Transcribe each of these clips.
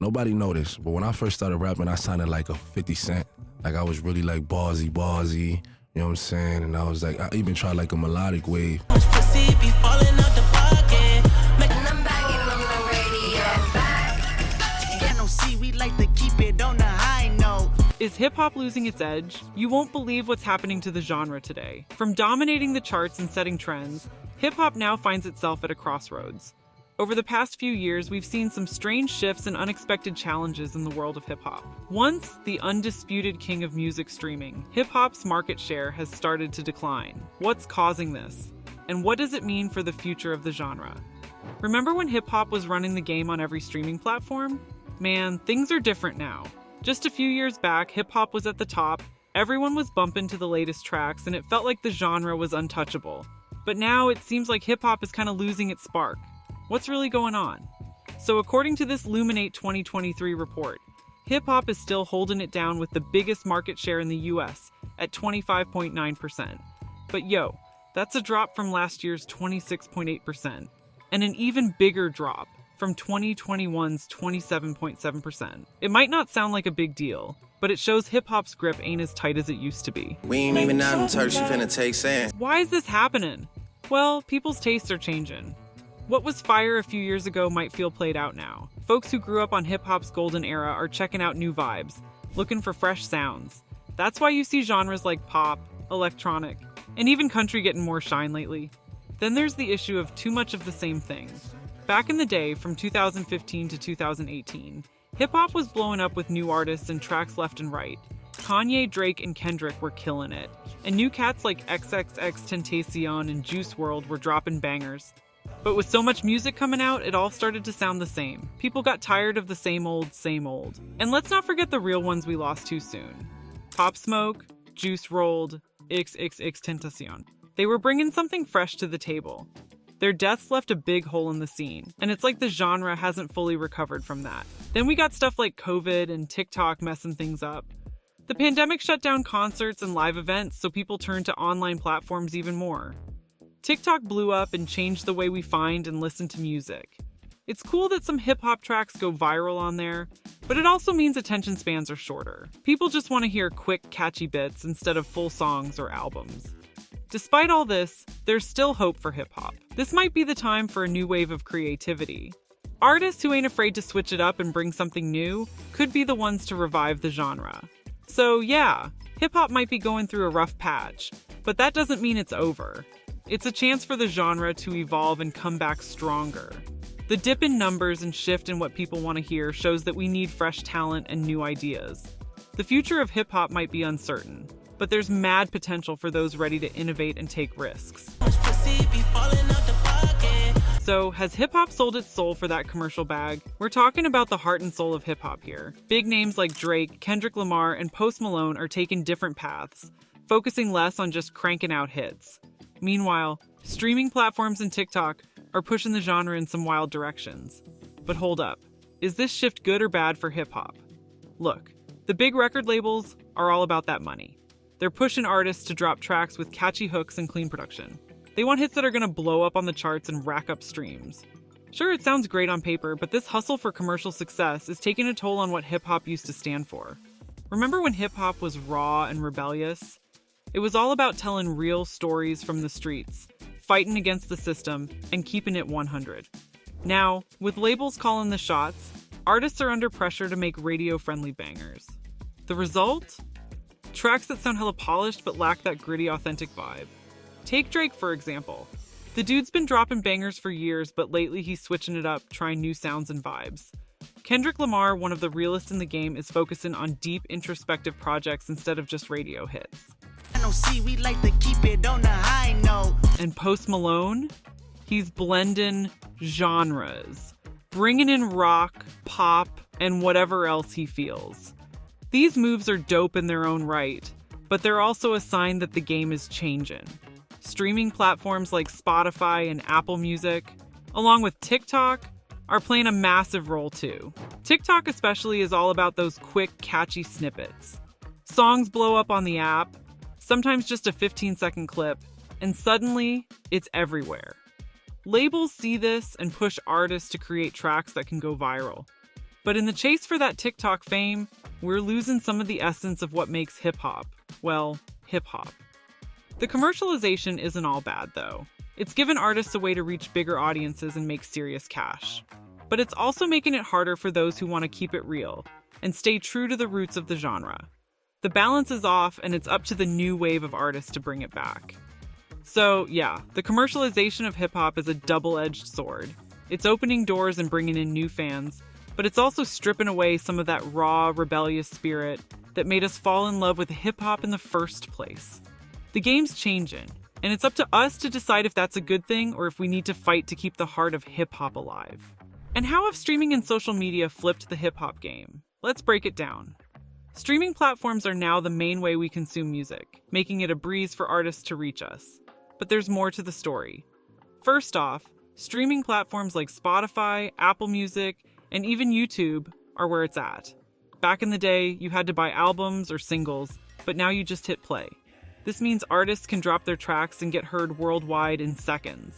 Nobody noticed, but when I first started rapping, I sounded like a 50 Cent. Like I was really like ballsy, you know what I'm saying? And I was like, I even tried like a melodic wave. Is hip-hop losing its edge? You won't believe what's happening to the genre today. From dominating the charts and setting trends, hip-hop now finds itself at a crossroads. Over the past few years, we've seen some strange shifts and unexpected challenges in the world of hip-hop. Once the undisputed king of music streaming, hip-hop's market share has started to decline. What's causing this? And what does it mean for the future of the genre? Remember when hip-hop was running the game on every streaming platform? Man, things are different now. Just a few years back, hip-hop was at the top, everyone was bumping to the latest tracks, and it felt like the genre was untouchable. But now it seems like hip-hop is kind of losing its spark. What's really going on? So according to this Luminate 2023 report, hip-hop is still holding it down with the biggest market share in the US at 25.9%. But yo, that's a drop from last year's 26.8%, and an even bigger drop from 2021's 27.7%. It might not sound like a big deal, but it shows hip-hop's grip ain't as tight as it used to be. We ain't even out in Turks, you finna take sand. Why is this happening? Well, people's tastes are changing. What was fire a few years ago might feel played out now. Folks who grew up on hip-hop's golden era are checking out new vibes, looking for fresh sounds. That's why you see genres like pop, electronic, and even country getting more shine lately. Then there's the issue of too much of the same thing. Back in the day, from 2015 to 2018, hip-hop was blowing up with new artists and tracks left and right. Kanye, Drake, and Kendrick were killing it, and new cats like XXXTentacion and Juice WRLD were dropping bangers. But with so much music coming out, it all started to sound the same. People got tired of the same old, same old. And let's not forget the real ones we lost too soon. Pop Smoke, Juice WRLD, XXXTentacion. They were bringing something fresh to the table. Their deaths left a big hole in the scene, and it's like the genre hasn't fully recovered from that. Then we got stuff like COVID and TikTok messing things up. The pandemic shut down concerts and live events, so people turned to online platforms even more. TikTok blew up and changed the way we find and listen to music. It's cool that some hip-hop tracks go viral on there, but it also means attention spans are shorter. People just want to hear quick, catchy bits instead of full songs or albums. Despite all this, there's still hope for hip-hop. This might be the time for a new wave of creativity. Artists who ain't afraid to switch it up and bring something new could be the ones to revive the genre. So yeah, hip-hop might be going through a rough patch, but that doesn't mean it's over. It's a chance for the genre to evolve and come back stronger. The dip in numbers and shift in what people want to hear shows that we need fresh talent and new ideas. The future of hip-hop might be uncertain, but there's mad potential for those ready to innovate and take risks. So, has hip-hop sold its soul for that commercial bag? We're talking about the heart and soul of hip-hop here. Big names like Drake, Kendrick Lamar, and Post Malone are taking different paths, focusing less on just cranking out hits. Meanwhile, streaming platforms and TikTok are pushing the genre in some wild directions. But hold up, is this shift good or bad for hip-hop? Look, the big record labels are all about that money. They're pushing artists to drop tracks with catchy hooks and clean production. They want hits that are gonna blow up on the charts and rack up streams. Sure, it sounds great on paper, but this hustle for commercial success is taking a toll on what hip-hop used to stand for. Remember when hip-hop was raw and rebellious? It was all about telling real stories from the streets, fighting against the system, and keeping it 100. Now, with labels calling the shots, artists are under pressure to make radio-friendly bangers. The result? Tracks that sound hella polished but lack that gritty, authentic vibe. Take Drake, for example. The dude's been dropping bangers for years, but lately he's switching it up, trying new sounds and vibes. Kendrick Lamar, one of the realest in the game, is focusing on deep, introspective projects instead of just radio hits. We like to keep it on the high note. And Post Malone, he's blending genres, bringing in rock, pop, and whatever else he feels. These moves are dope in their own right, but they're also a sign that the game is changing. Streaming platforms like Spotify and Apple Music, along with TikTok, are playing a massive role too. TikTok especially is all about those quick, catchy snippets. Songs blow up on the app, sometimes just a 15-second clip, and suddenly, it's everywhere. Labels see this and push artists to create tracks that can go viral. But in the chase for that TikTok fame, we're losing some of the essence of what makes hip-hop. Well, hip-hop. The commercialization isn't all bad, though. It's given artists a way to reach bigger audiences and make serious cash. But it's also making it harder for those who want to keep it real and stay true to the roots of the genre. The balance is off, and it's up to the new wave of artists to bring it back. So, yeah, the commercialization of hip-hop is a double-edged sword. It's opening doors and bringing in new fans, but it's also stripping away some of that raw, rebellious spirit that made us fall in love with hip-hop in the first place. The game's changing, and it's up to us to decide if that's a good thing or if we need to fight to keep the heart of hip-hop alive. And how have streaming and social media flipped the hip-hop game? Let's break it down. Streaming platforms are now the main way we consume music, making it a breeze for artists to reach us. But there's more to the story. First off, streaming platforms like Spotify, Apple Music, and even YouTube are where it's at. Back in the day, you had to buy albums or singles, but now you just hit play. This means artists can drop their tracks and get heard worldwide in seconds.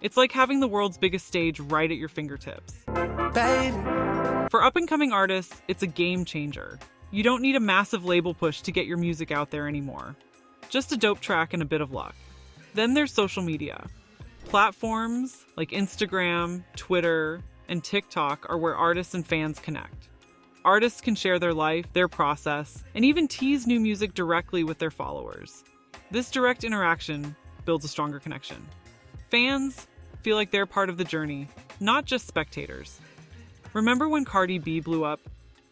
It's like having the world's biggest stage right at your fingertips. Baby. For up-and-coming artists, it's a game changer. You don't need a massive label push to get your music out there anymore. Just a dope track and a bit of luck. Then there's social media. Platforms like Instagram, Twitter, and TikTok are where artists and fans connect. Artists can share their life, their process, and even tease new music directly with their followers. This direct interaction builds a stronger connection. Fans feel like they're part of the journey, not just spectators. Remember when Cardi B blew up?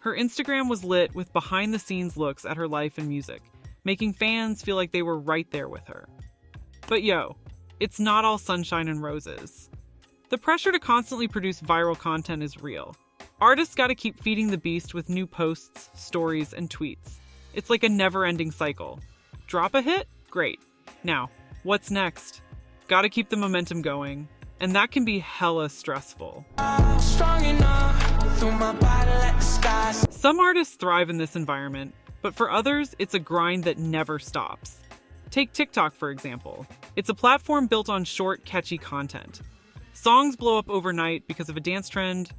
Her Instagram was lit with behind-the-scenes looks at her life and music, making fans feel like they were right there with her. But it's not all sunshine and roses. The pressure to constantly produce viral content is real. Artists gotta keep feeding the beast with new posts, stories, and tweets. It's like a never-ending cycle. Drop a hit? Great. Now, what's next? Gotta keep the momentum going, and that can be hella stressful. Some artists thrive in this environment, but for others, it's a grind that never stops. Take TikTok, for example. It's a platform built on short, catchy content. Songs blow up overnight because of a dance trend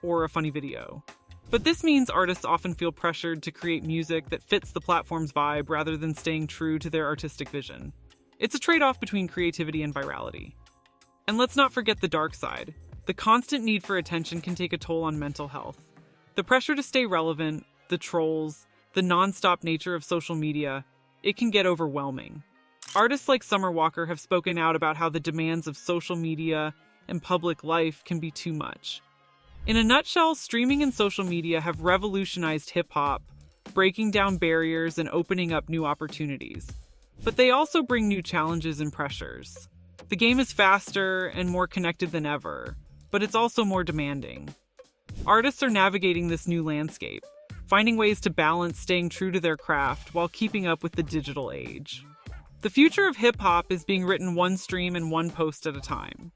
or a funny video. But this means artists often feel pressured to create music that fits the platform's vibe rather than staying true to their artistic vision. It's a trade-off between creativity and virality. And let's not forget the dark side. The constant need for attention can take a toll on mental health. The pressure to stay relevant, the trolls, the non-stop nature of social media, it can get overwhelming. Artists like Summer Walker have spoken out about how the demands of social media and public life can be too much. In a nutshell, streaming and social media have revolutionized hip-hop, breaking down barriers and opening up new opportunities. But they also bring new challenges and pressures. The game is faster and more connected than ever, but it's also more demanding. Artists are navigating this new landscape, finding ways to balance staying true to their craft while keeping up with the digital age. The future of hip-hop is being written one stream and one post at a time.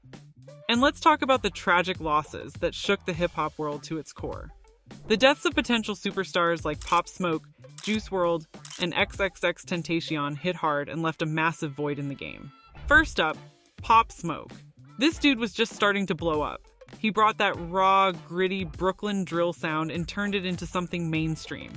And let's talk about the tragic losses that shook the hip-hop world to its core. The deaths of potential superstars like Pop Smoke, Juice WRLD, and XXXTentacion hit hard and left a massive void in the game. First up, Pop Smoke. This dude was just starting to blow up. He brought that raw, gritty Brooklyn drill sound and turned it into something mainstream.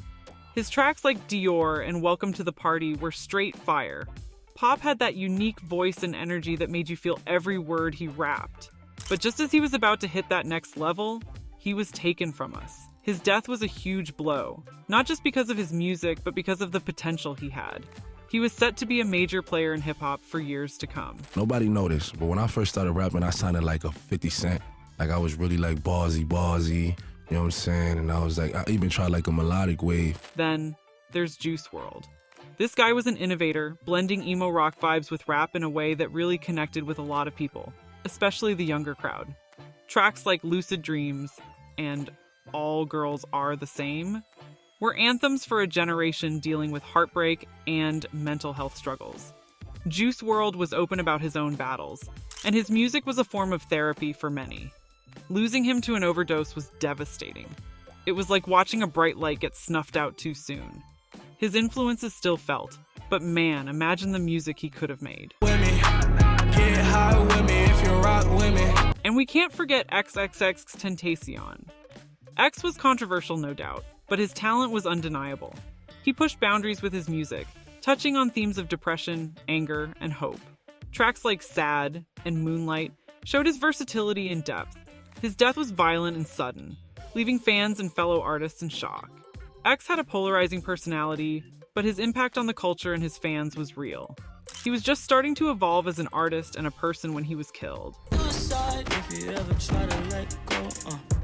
His tracks like Dior and Welcome to the Party were straight fire. Pop had that unique voice and energy that made you feel every word he rapped. But just as he was about to hit that next level, he was taken from us. His death was a huge blow, not just because of his music, but because of the potential he had. He was set to be a major player in hip-hop for years to come. Nobody noticed, but when I first started rapping, I sounded like a 50 Cent. Like I was really like ballsy, you know what I'm saying? And I was like, I even tried like a melodic wave. Then there's Juice WRLD. This guy was an innovator, blending emo rock vibes with rap in a way that really connected with a lot of people, especially the younger crowd. Tracks like Lucid Dreams and All Girls Are the Same were anthems for a generation dealing with heartbreak and mental health struggles. Juice WRLD was open about his own battles, and his music was a form of therapy for many. Losing him to an overdose was devastating. It was like watching a bright light get snuffed out too soon. His influence is still felt, but man, imagine the music he could have made. Get high with me if you rock with me. And we can't forget XXXTentacion. X was controversial, no doubt, but his talent was undeniable. He pushed boundaries with his music, touching on themes of depression, anger, and hope. Tracks like Sad and Moonlight showed his versatility and depth. His death was violent and sudden, leaving fans and fellow artists in shock. X had a polarizing personality, but his impact on the culture and his fans was real. He was just starting to evolve as an artist and a person when he was killed.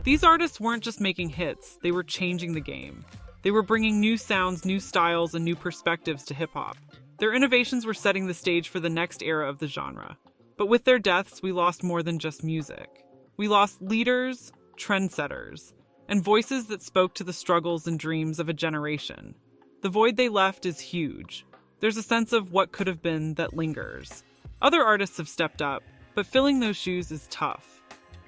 These artists weren't just making hits, they were changing the game. They were bringing new sounds, new styles, and new perspectives to hip-hop. Their innovations were setting the stage for the next era of the genre. But with their deaths, we lost more than just music. We lost leaders, trendsetters, and voices that spoke to the struggles and dreams of a generation. The void they left is huge. There's a sense of what could have been that lingers. Other artists have stepped up, but filling those shoes is tough.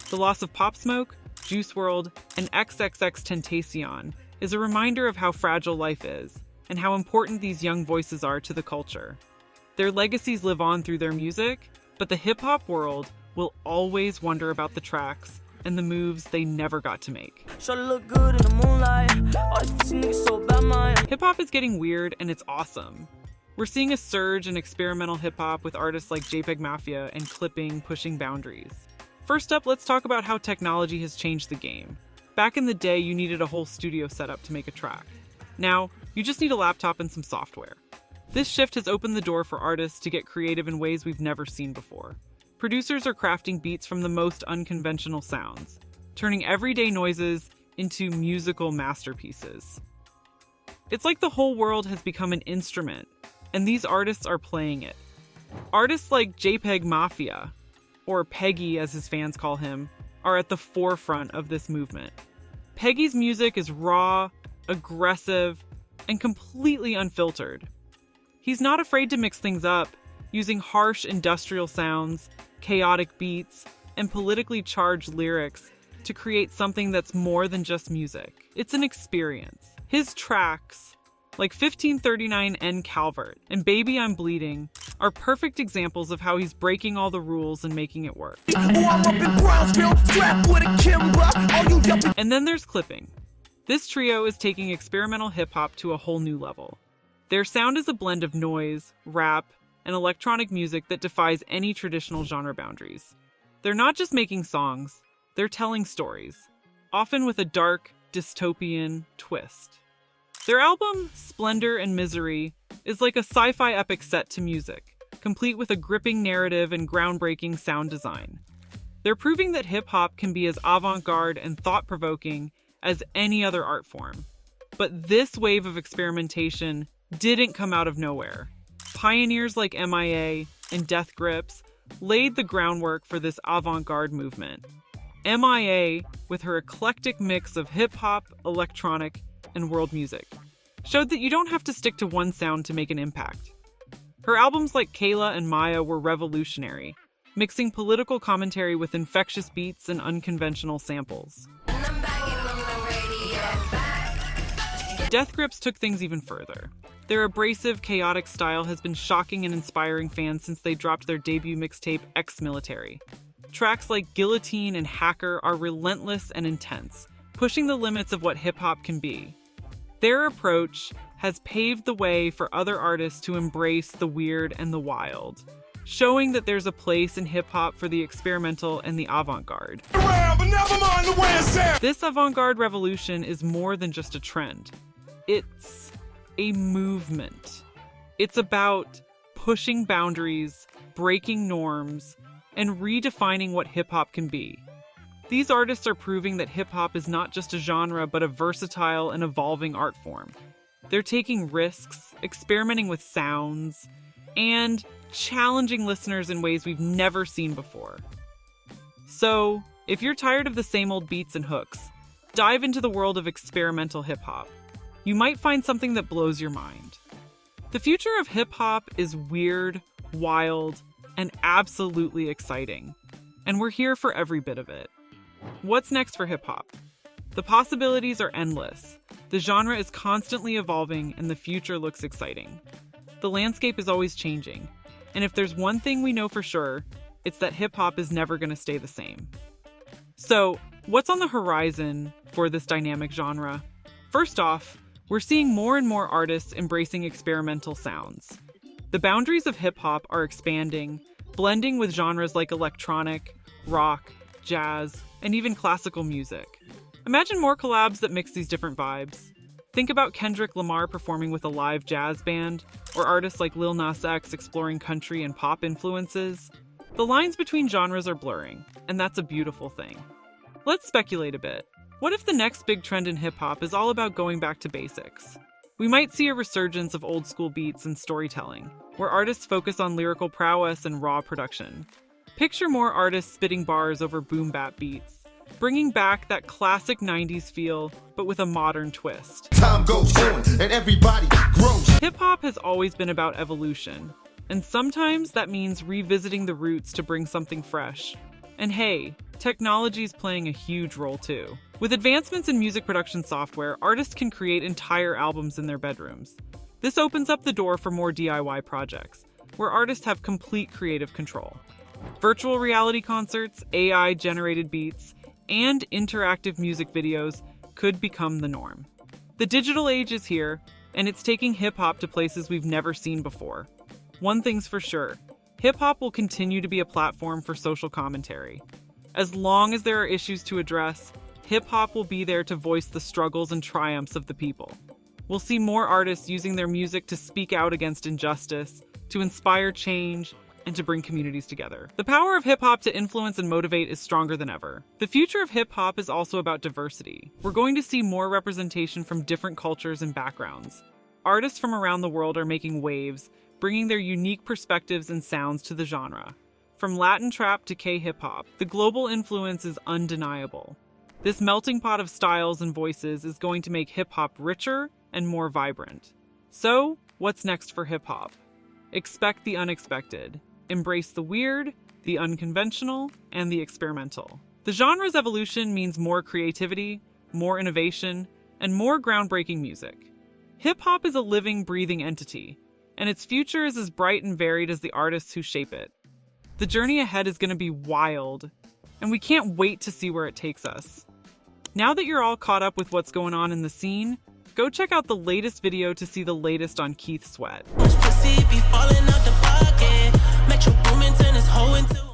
The loss of Pop Smoke, Juice WRLD, and XXXTentacion is a reminder of how fragile life is and how important these young voices are to the culture. Their legacies live on through their music, but the hip-hop world will always wonder about the tracks and the moves they never got to make. Hip-hop is getting weird and it's awesome. We're seeing a surge in experimental hip-hop with artists like JPEGMAFIA and clipping pushing boundaries. First up, let's talk about how technology has changed the game. Back in the day, you needed a whole studio setup to make a track. Now, you just need a laptop and some software. This shift has opened the door for artists to get creative in ways we've never seen before. Producers are crafting beats from the most unconventional sounds, turning everyday noises into musical masterpieces. It's like the whole world has become an instrument, and these artists are playing it. Artists like JPEGMAFIA, or Peggy as his fans call him, are at the forefront of this movement. Peggy's music is raw, aggressive, and completely unfiltered. He's not afraid to mix things up, using harsh industrial sounds, chaotic beats, and politically charged lyrics to create something that's more than just music. It's an experience. His tracks, like 1539 N Calvert and Baby I'm Bleeding, are perfect examples of how he's breaking all the rules and making it work. And then there's clipping. This trio is taking experimental hip-hop to a whole new level. Their sound is a blend of noise, rap, and electronic music that defies any traditional genre boundaries. They're not just making songs, they're telling stories, often with a dark, dystopian twist. Their album, Splendor and Misery, is like a sci-fi epic set to music, complete with a gripping narrative and groundbreaking sound design. They're proving that hip-hop can be as avant-garde and thought-provoking as any other art form. But this wave of experimentation didn't come out of nowhere. Pioneers like M.I.A. and Death Grips laid the groundwork for this avant-garde movement. M.I.A., with her eclectic mix of hip-hop, electronic, and world music, showed that you don't have to stick to one sound to make an impact. Her albums like Kayla and M.I.A. were revolutionary, mixing political commentary with infectious beats and unconventional samples. Death Grips took things even further. Their abrasive, chaotic style has been shocking and inspiring fans since they dropped their debut mixtape, Ex-Military. Tracks like Guillotine and Hacker are relentless and intense, pushing the limits of what hip-hop can be. Their approach has paved the way for other artists to embrace the weird and the wild, showing that there's a place in hip-hop for the experimental and the avant-garde. This avant-garde revolution is more than just a trend. It's a movement. It's about pushing boundaries, breaking norms, and redefining what hip-hop can be. These artists are proving that hip-hop is not just a genre, but a versatile and evolving art form. They're taking risks, experimenting with sounds, and challenging listeners in ways we've never seen before. So, if you're tired of the same old beats and hooks, dive into the world of experimental hip-hop. You might find something that blows your mind. The future of hip-hop is weird, wild, and absolutely exciting. And we're here for every bit of it. What's next for hip-hop? The possibilities are endless. The genre is constantly evolving, and the future looks exciting. The landscape is always changing. And if there's one thing we know for sure, it's that hip-hop is never going to stay the same. So, what's on the horizon for this dynamic genre. First off, we're seeing more and more artists embracing experimental sounds. The boundaries of hip-hop are expanding, blending with genres like electronic, rock, jazz, and even classical music. Imagine more collabs that mix these different vibes. Think about Kendrick Lamar performing with a live jazz band, or artists like Lil Nas X exploring country and pop influences. The lines between genres are blurring, and that's a beautiful thing. Let's speculate a bit. What if the next big trend in hip-hop is all about going back to basics? We might see a resurgence of old-school beats and storytelling, where artists focus on lyrical prowess and raw production. Picture more artists spitting bars over boom-bap beats, bringing back that classic 90s feel, but with a modern twist. Time goes on and everybody grows. Hip-hop has always been about evolution, and sometimes that means revisiting the roots to bring something fresh. And hey, technology's playing a huge role too. With advancements in music production software, artists can create entire albums in their bedrooms. This opens up the door for more DIY projects, where artists have complete creative control. Virtual reality concerts, AI-generated beats, and interactive music videos could become the norm. The digital age is here, and it's taking hip-hop to places we've never seen before. One thing's for sure, hip-hop will continue to be a platform for social commentary. As long as there are issues to address, hip-hop will be there to voice the struggles and triumphs of the people. We'll see more artists using their music to speak out against injustice, to inspire change, and to bring communities together. The power of hip-hop to influence and motivate is stronger than ever. The future of hip-hop is also about diversity. We're going to see more representation from different cultures and backgrounds. Artists from around the world are making waves, bringing their unique perspectives and sounds to the genre. From Latin trap to K-hip-hop, the global influence is undeniable. This melting pot of styles and voices is going to make hip-hop richer and more vibrant. So, what's next for hip-hop? Expect the unexpected. Embrace the weird, the unconventional, and the experimental. The genre's evolution means more creativity, more innovation, and more groundbreaking music. Hip-hop is a living, breathing entity, and its future is as bright and varied as the artists who shape it. The journey ahead is going to be wild, and we can't wait to see where it takes us. Now that you're all caught up with what's going on in the scene, go check out the latest video to see the latest on Keith Sweat. Pussy be falling out the pocket. Metro Boomin turn his hoe into